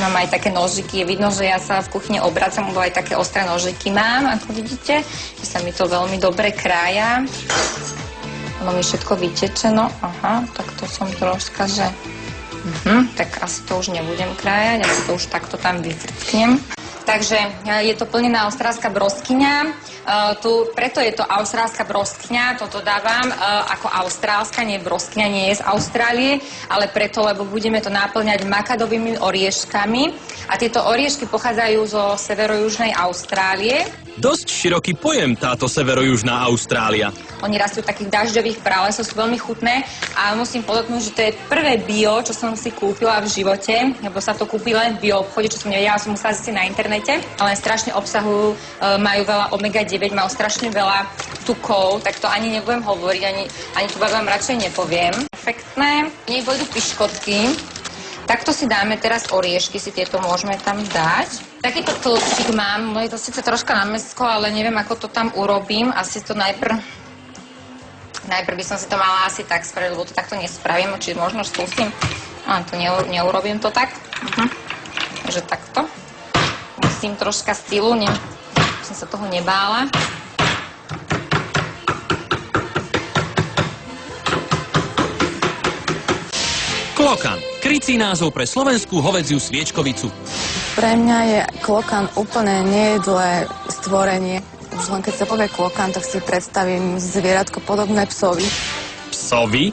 ešte mám aj také nožiky. Je vidno, že ja sa v kuchyni obracam, lebo aj také ostré nožiky mám, ako vidíte. Že sa mi to veľmi dobre krája. Ono mi všetko vyteče, no. Aha, tak to som troška, že... tak asi to už nebudem krájať, asi to už takto tam vyvrtknem. Takže je to plnená austrálska broskyňa. Preto je to austrálska broskyňa, toto dávam ako austrálska, nie broskyňa, nie je z Austrálie, ale preto, lebo budeme to náplňať makadovými orieškami. A tieto oriešky pochádzajú zo severojužnej Austrálie. Dosť široký pojem táto severojužná Austrália. Oni rastú v takých dažďových pralesoch, sú veľmi chutné a musím podotknúť, že to je prvé bio, čo som si kúpila v živote, lebo sa to kúpi len v bio obchode, čo som nevedela, som musela zistiť na internete, ale strašne obsahujú, majú veľa omega-9, majú strašne veľa tukov, tak to ani nebudem hovoriť, ani to vám radšej nepoviem. Perfektné. Nech pôjdu piškotky. Takto si dáme teraz oriešky, si tieto môžeme tam dať. Takýto tlčík mám, je to síce troška na mäsko, ale neviem, ako to tam urobím. Asi to najprv by som si to mala asi tak spraviť, lebo to takto nespravím, či možno skúsim. To neurobím to tak. Takže takto. Musím troška stylu, som sa toho nebála. Klokan. Krycí názov pre slovenskú hovädziu sviečkovicu. Pre mňa je klokan úplne nejedlé stvorenie. Už len keď sa povie klokan, tak si predstavím zvieratko podobné psovi. Psovi?